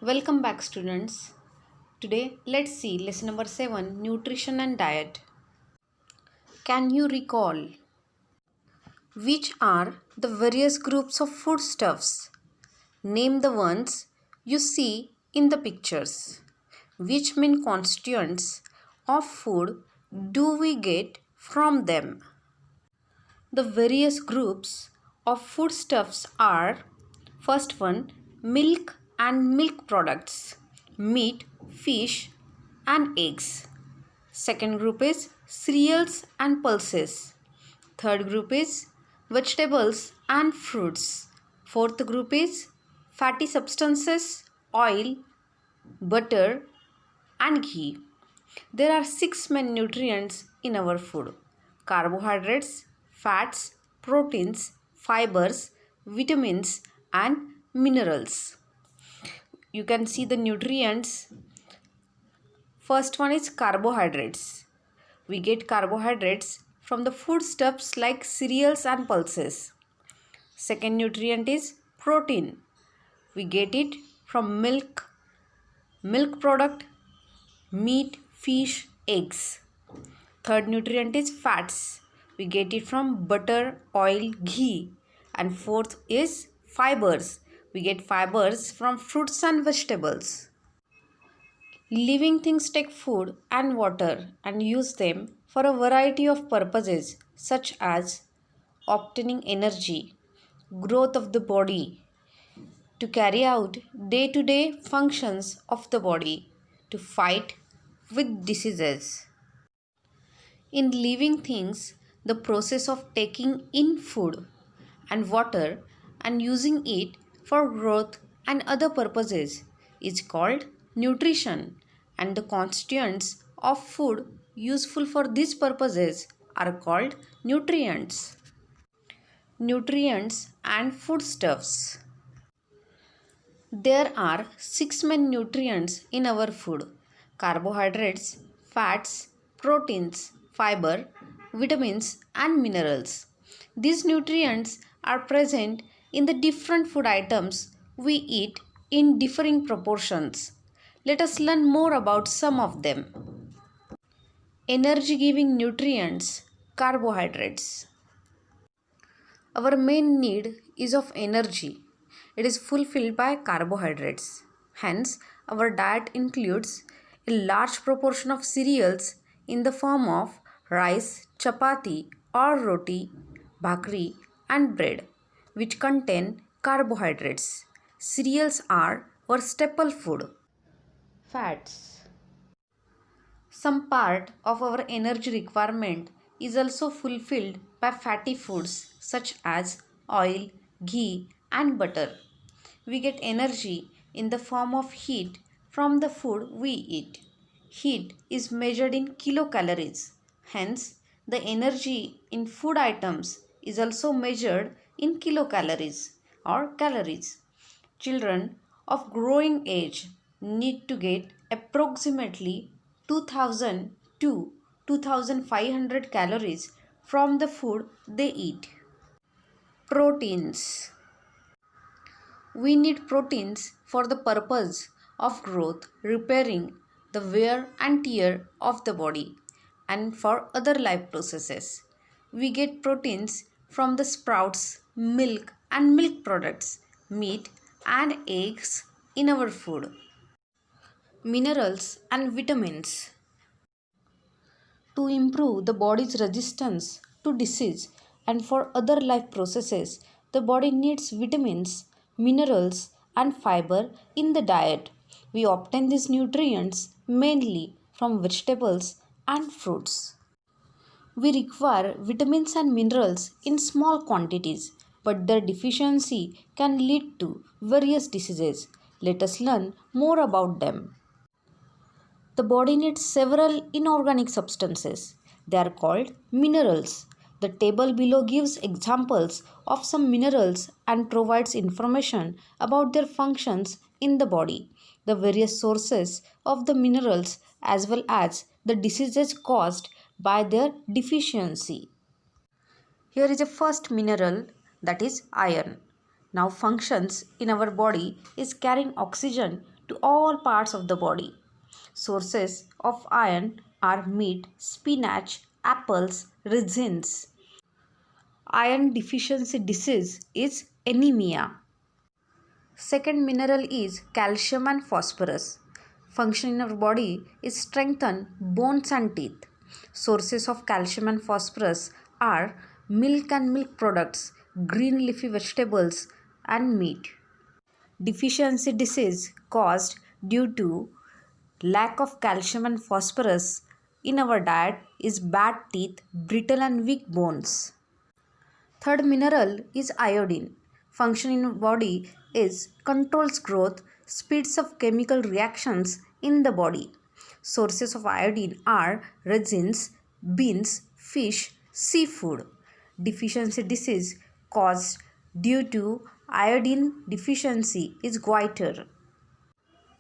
Welcome back, students. Today, let's see lesson number 7, Nutrition and Diet. Can you recall which are the various groups of foodstuffs? Name the ones you see in the pictures. Which main constituents of food do we get from them? The various groups of foodstuffs are: first one, milk and milk products, meat, fish, and eggs. Second group is cereals and pulses. Third group is vegetables and fruits. Fourth group is fatty substances, oil, butter, and ghee. There are 6 main nutrients in our food: carbohydrates, fats, proteins, fibers, vitamins, and minerals. You can see the nutrients. First one is carbohydrates. We get carbohydrates from the foodstuffs like cereals and pulses. Second nutrient is protein. We get it from milk, milk product, meat, fish, eggs. Third nutrient is fats. We get it from butter, oil, ghee. And fourth is fibers. We get fibers from fruits and vegetables. Living things take food and water and use them for a variety of purposes such as obtaining energy, growth of the body, to carry out day-to-day functions of the body, to fight with diseases. In living things, the process of taking in food and water and using it for growth and other purposes is called nutrition, and the constituents of food useful for these purposes are called nutrients. Nutrients and foodstuffs. There are 6 main nutrients in our food: carbohydrates, fats, proteins, fiber, vitamins, and minerals. These nutrients are present in the different food items we eat in differing proportions. Let us learn more about some of them. Energy giving nutrients, carbohydrates. Our main need is of energy. It is fulfilled by carbohydrates. Hence, our diet includes a large proportion of cereals in the form of rice, chapati or roti, bhakri and bread, which contain carbohydrates. Cereals are our staple food. Fats. Some part of our energy requirement is also fulfilled by fatty foods such as oil, ghee, and butter. We get energy in the form of heat from the food we eat. Heat is measured in kilocalories. Hence, the energy in food items is also measured in kilocalories or calories. Children of growing age need to get approximately 2000 to 2500 calories from the food they eat. Proteins. We need proteins for the purpose of growth, repairing the wear and tear of the body, and for other life processes. We get proteins from the sprouts, milk and milk products, meat and eggs in our food. Minerals and vitamins. To improve the body's resistance to disease and for other life processes, the body needs vitamins, minerals, and fiber in the diet. We obtain these nutrients mainly from vegetables and fruits. We require vitamins and minerals in small quantities, but their deficiency can lead to various diseases. Let us learn more about them. The body needs several inorganic substances. They are called minerals. The table below gives examples of some minerals and provides information about their functions in the body, the various sources of the minerals, as well as the diseases caused by their deficiency. Here is a first mineral, that is iron. Now functions in our body is carrying oxygen to all parts of the body. Sources of iron are meat, spinach, apples, raisins. Iron deficiency disease is anemia. Second mineral is calcium and phosphorus. Function in our body is strengthen bones and teeth. Sources of calcium and phosphorus are milk and milk products, green leafy vegetables, and meat. Deficiency disease caused due to lack of calcium and phosphorus in our diet is bad teeth, brittle and weak bones. Third mineral is iodine. Function in body is controls growth, speeds of chemical reactions in the body. Sources of iodine are resins, beans, fish, seafood. Deficiency disease caused due to iodine deficiency is goiter.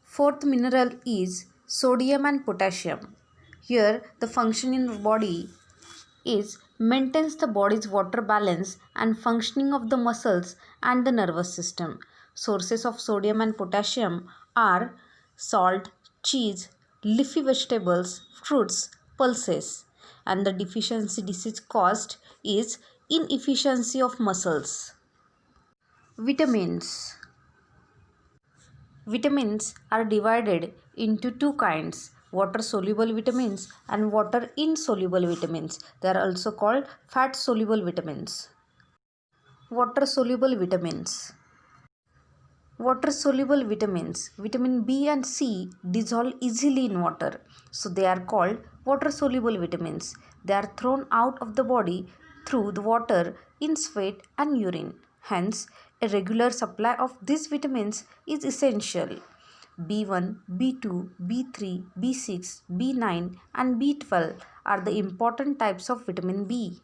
Fourth mineral is sodium and potassium. Here the function in the body is maintains the body's water balance and functioning of the muscles and the nervous system. Sources of sodium and potassium are salt, cheese, leafy vegetables, fruits, pulses, and the deficiency disease caused is inefficiency of muscles. Vitamins. Vitamins are divided into two kinds, water soluble vitamins and water insoluble vitamins. They are also called fat soluble vitamins. Water soluble vitamins. Water soluble vitamins, vitamin B and C dissolve easily in water, so they are called water soluble vitamins. They are thrown out of the body through the water in sweat and urine. Hence, a regular supply of these vitamins is essential. B1, B2, B3, B6, B9 and B12 are the important types of vitamin B.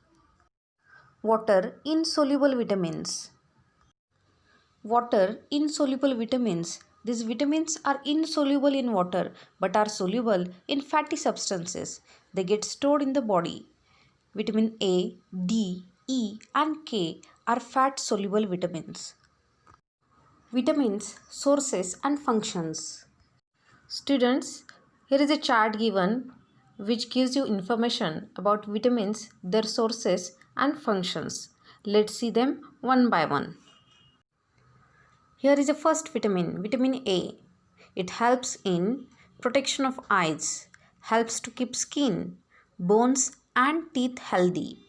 Water insoluble vitamins. Water insoluble vitamins. These vitamins are insoluble in water but are soluble in fatty substances. They get stored in the body. Vitamin A, D, E and K are fat soluble vitamins. Vitamins, sources and functions. Students, here is a chart given which gives you information about vitamins, their sources and functions. Let's see them one by one. Here is the first vitamin, vitamin A. It helps in protection of eyes, helps to keep skin, bones and teeth healthy.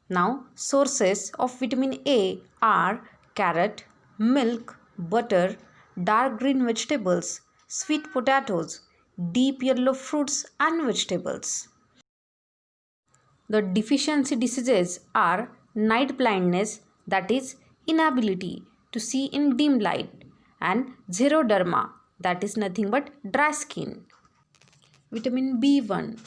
Now, sources of vitamin A are carrot, milk, butter, dark green vegetables, sweet potatoes, deep yellow fruits and vegetables. The deficiency diseases are night blindness, that is inability to see in dim light, and xeroderma, that is nothing but dry skin. Vitamin B1,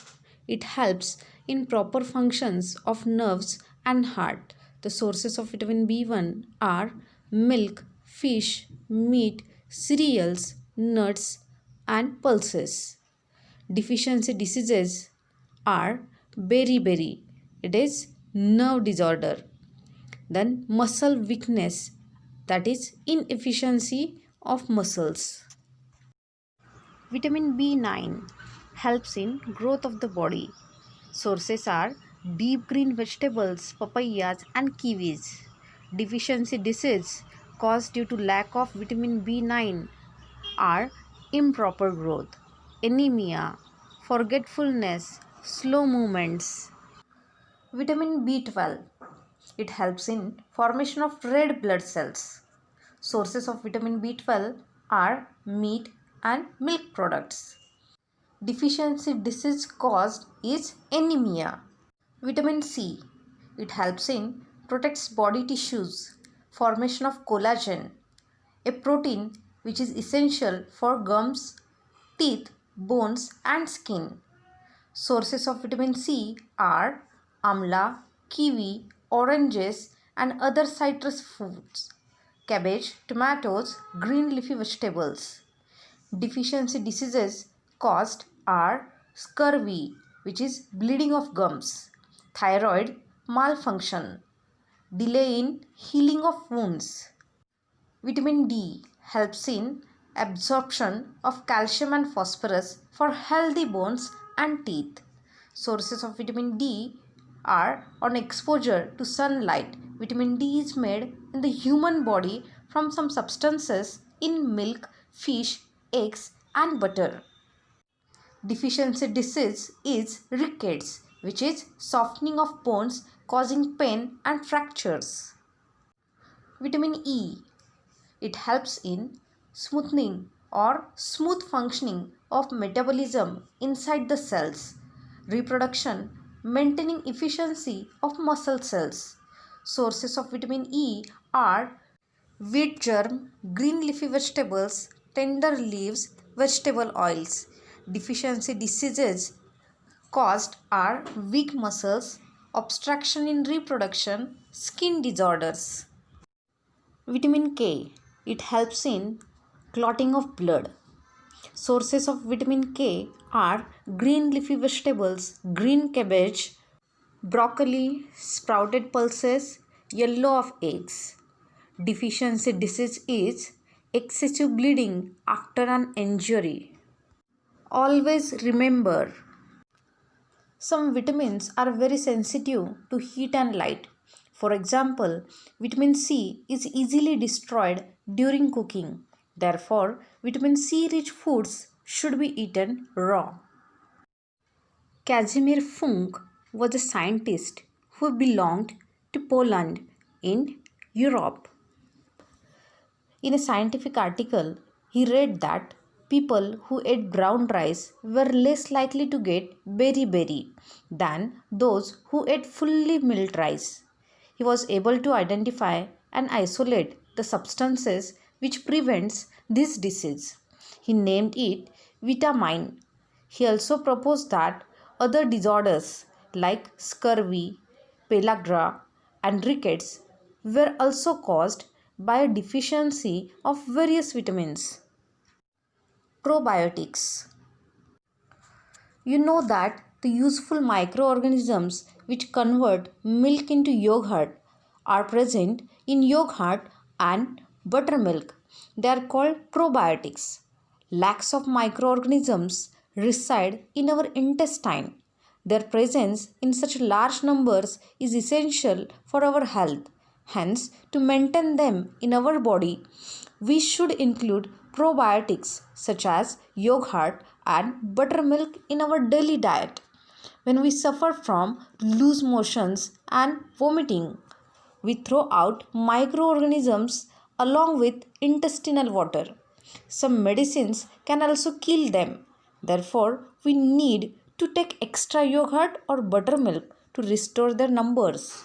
it helps in proper functions of nerves and heart. The sources of vitamin B1 are milk, fish, meat, cereals, nuts and pulses. Deficiency diseases are beriberi, it is nerve disorder. Then muscle weakness, that is inefficiency of muscles. Vitamin B9 helps in growth of the body. Sources are deep green vegetables, papayas and kiwis. Deficiency disease caused due to lack of vitamin B9 are improper growth, anemia, forgetfulness, slow movements. Vitamin B12, it helps in formation of red blood cells. Sources of vitamin B12 are meat and milk products. Deficiency disease caused is anemia. Vitamin C, it helps in protects body tissues, formation of collagen, a protein which is essential for gums, teeth, bones and skin. Sources of vitamin C are amla, kiwi, oranges and other citrus fruits, cabbage, tomatoes, green leafy vegetables. Deficiency diseases caused are scurvy, which is bleeding of gums, thyroid malfunction, delay in healing of wounds. Vitamin D helps in absorption of calcium and phosphorus for healthy bones and teeth. Sources of vitamin D are on exposure to sunlight. Vitamin D is made in the human body from some substances in milk, fish, eggs, and butter. Deficiency disease is rickets, which is softening of bones causing pain and fractures. Vitamin E. It helps in smoothing or smooth functioning of metabolism inside the cells, reproduction, maintaining efficiency of muscle cells. Sources of vitamin E are wheat germ, green leafy vegetables, tender leaves, vegetable oils. Deficiency diseases caused are weak muscles, obstruction in reproduction, skin disorders. Vitamin K. It helps in clotting of blood. Sources of vitamin K are green leafy vegetables, green cabbage, broccoli, sprouted pulses, yellow of eggs. Deficiency disease is excessive bleeding after an injury. Always remember, some vitamins are very sensitive to heat and light. For example, vitamin C is easily destroyed during cooking. Therefore, vitamin C rich foods should be eaten raw. Casimir Funk was a scientist who belonged to Poland in Europe. In a scientific article, he read that people who ate brown rice were less likely to get beriberi than those who ate fully milled rice. He was able to identify and isolate the substances which prevents this disease. He named it vitamine. He also proposed that other disorders like scurvy, pellagra, and rickets were also caused by a deficiency of various vitamins. Probiotics. You know that the useful microorganisms which convert milk into yogurt are present in yogurt and buttermilk. They are called probiotics. Lakhs of microorganisms reside in our intestine. Their presence in such large numbers is essential for our health. Hence, to maintain them in our body, we should include probiotics such as yogurt and buttermilk in our daily diet. When we suffer from loose motions and vomiting, we throw out microorganisms along with intestinal water. Some medicines can also kill them. Therefore, we need to take extra yogurt or buttermilk to restore their numbers.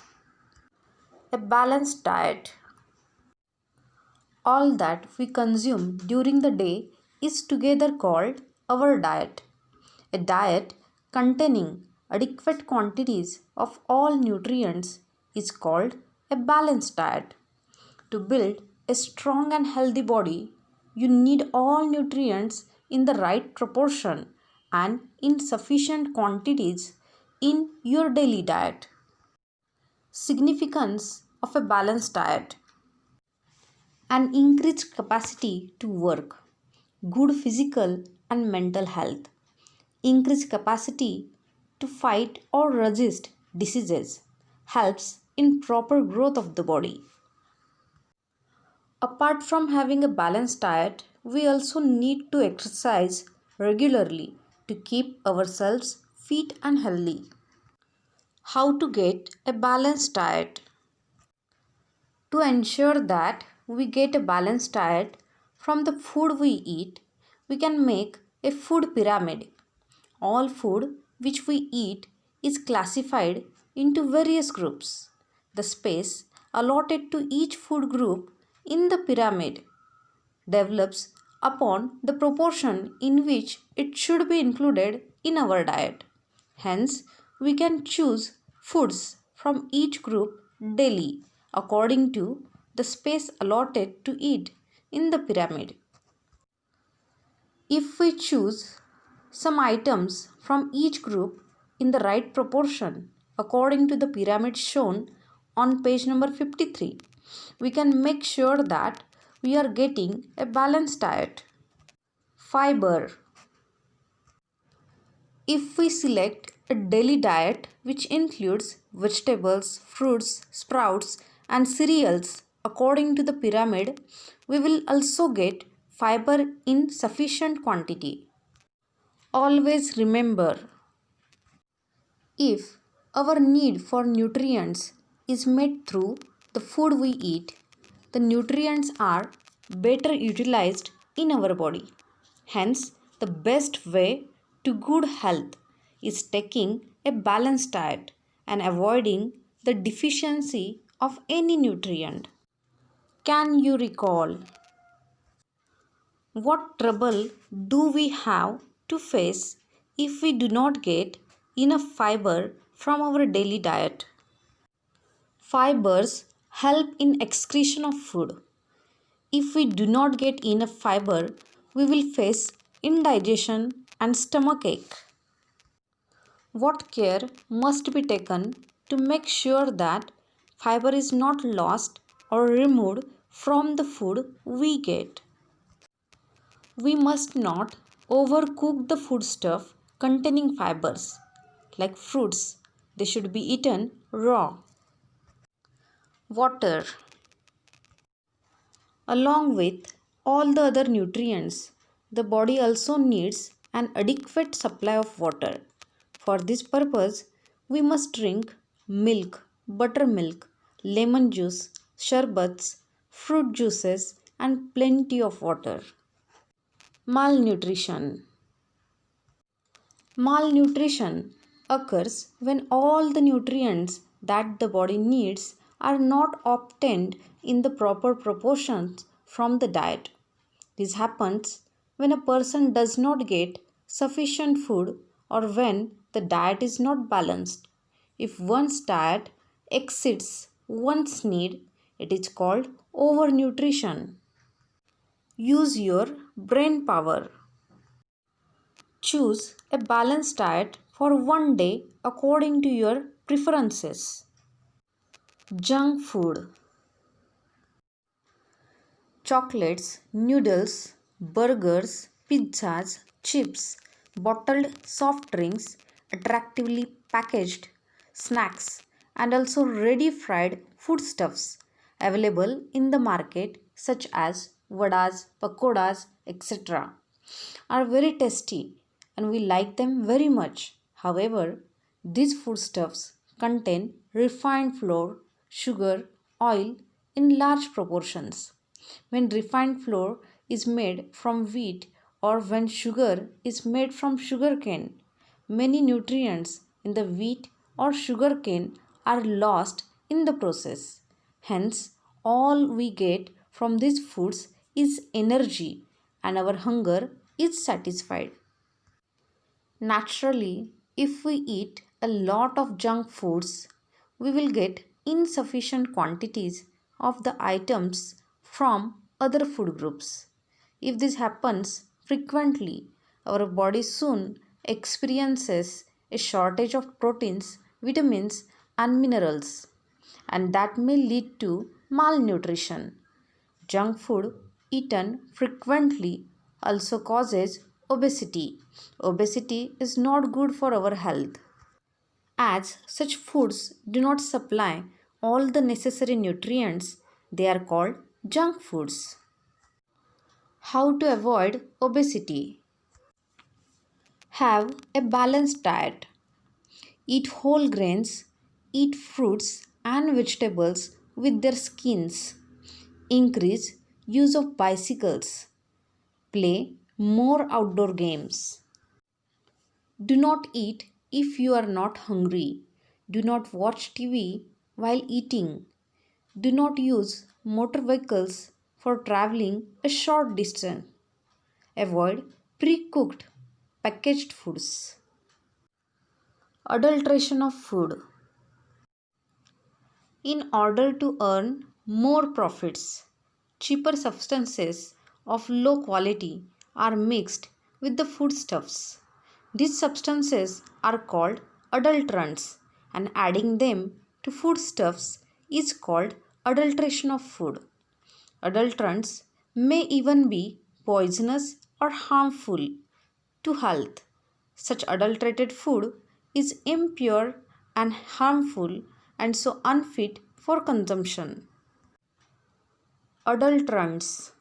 A balanced diet. All that we consume during the day is together called our diet. A diet containing adequate quantities of all nutrients is called a balanced diet. To build a strong and healthy body, you need all nutrients in the right proportion and in sufficient quantities in your daily diet. Significance of a balanced diet: an increased capacity to work, good physical and mental health, increased capacity to fight or resist diseases, helps in proper growth of the body. Apart from having a balanced diet, we also need to exercise regularly to keep ourselves fit and healthy. How to get a balanced diet? To ensure that we get a balanced diet from the food we eat, we can make a food pyramid. All food which we eat is classified into various groups. The space allotted to each food group in the pyramid develops upon the proportion in which it should be included in our diet. Hence, we can choose foods from each group daily according to the space allotted to it in the pyramid. If we choose some items from each group in the right proportion according to the pyramid shown on page number 53, we can make sure that we are getting a balanced diet. Fiber. If we select a daily diet which includes vegetables, fruits, sprouts, and cereals according to the pyramid, we will also get fiber in sufficient quantity. Always remember, if our need for nutrients is met through the food we eat, the nutrients are better utilized in our body. Hence, the best way to good health is taking a balanced diet and avoiding the deficiency of any nutrient. Can you recall what trouble do we have to face if we do not get enough fiber from our daily diet? Fibers help in excretion of food. If we do not get enough fiber, we will face indigestion and stomach ache. What care must be taken to make sure that fiber is not lost or removed from the food we get? We must not overcook the foodstuff containing fibers, like fruits. They should be eaten raw. Water. Along with all the other nutrients, the body also needs an adequate supply of water. For this purpose, we must drink milk, buttermilk, lemon juice, sherbets, fruit juices, and plenty of water. Malnutrition. Malnutrition occurs when all the nutrients that the body needs are not obtained in the proper proportions from the diet. This happens when a person does not get sufficient food or when the diet is not balanced. If one's diet exceeds one's need, it is called overnutrition. Use your brain power. Choose a balanced diet for one day according to your preferences. Junk food. Chocolates, noodles, burgers, pizzas, chips, bottled soft drinks, attractively packaged snacks, and also ready fried foodstuffs available in the market such as vadas, pakodas, etc. are very tasty and we like them very much. However, these foodstuffs contain refined flour, sugar, oil in large proportions. When refined flour is made from wheat or when sugar is made from sugarcane, many nutrients in the wheat or sugarcane are lost in the process. Hence, all we get from these foods is energy and our hunger is satisfied. Naturally, if we eat a lot of junk foods, we will get insufficient quantities of the items from other food groups. If this happens frequently, our body soon experiences a shortage of proteins, vitamins, and minerals, and that may lead to malnutrition. Junk food eaten frequently also causes obesity. Obesity is not good for our health, as such foods do not supply all the necessary nutrients. They are called junk foods. How to avoid obesity? Have a balanced diet. Eat whole grains, eat fruits and vegetables with their skins. Increase use of bicycles. Play more outdoor games. Do not eat if you are not hungry. Do not watch TV while eating. Do not use motor vehicles for traveling a short distance. Avoid pre-cooked packaged foods. Adulteration of food. In order to earn more profits, cheaper substances of low quality are mixed with the foodstuffs. These substances are called adulterants, and adding them to foodstuffs is called adulteration of food. Adulterants may even be poisonous or harmful to health. Such adulterated food is impure and harmful and so unfit for consumption. Adulterants.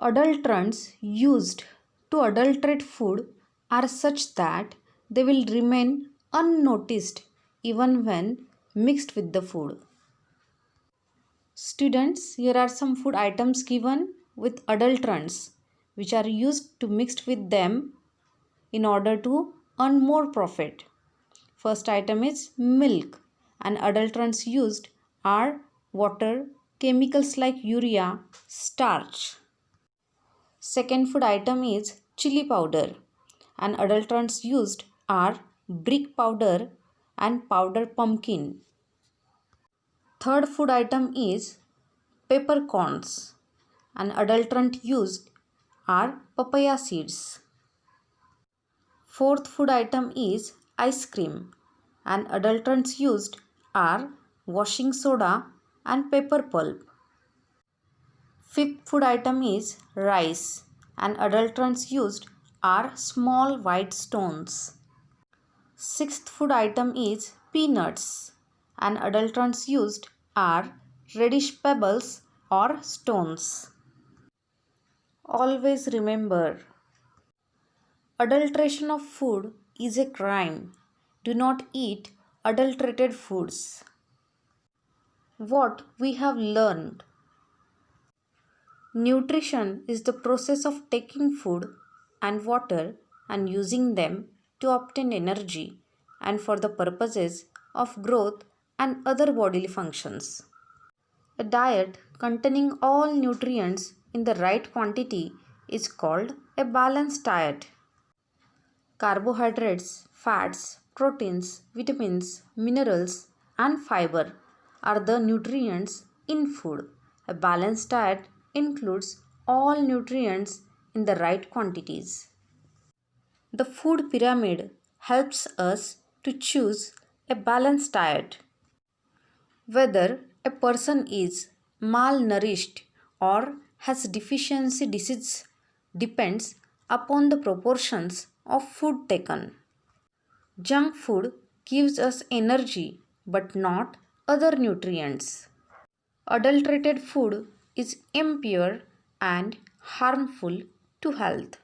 Adulterants used to adulterate food are such that they will remain unnoticed even when mixed with the food. Students, here are some food items given with adulterants which are used to mix with them in order to earn more profit. First item is milk, and adulterants used are water, chemicals like urea, starch. Second food item is chili powder, and adulterants used are brick powder and powdered pumpkin. Third food item is peppercorns, and adulterant used are papaya seeds. Fourth food item is ice cream, and adulterants used are washing soda and pepper pulp. Fifth food item is rice, and adulterants used are small white stones. Sixth food item is peanuts, and adulterants used are reddish pebbles or stones. Always remember, adulteration of food is a crime. Do not eat adulterated foods. What we have learned. Nutrition is the process of taking food and water and using them to obtain energy and for the purposes of growth and other bodily functions. A diet containing all nutrients in the right quantity is called a balanced diet. Carbohydrates, fats, proteins, vitamins, minerals, and fiber are the nutrients in food. A balanced diet includes all nutrients in the right quantities. The food pyramid helps us to choose a balanced diet. Whether a person is malnourished or has deficiency disease depends upon the proportions of food taken. Junk food gives us energy but not other nutrients. Adulterated food is impure and harmful to health.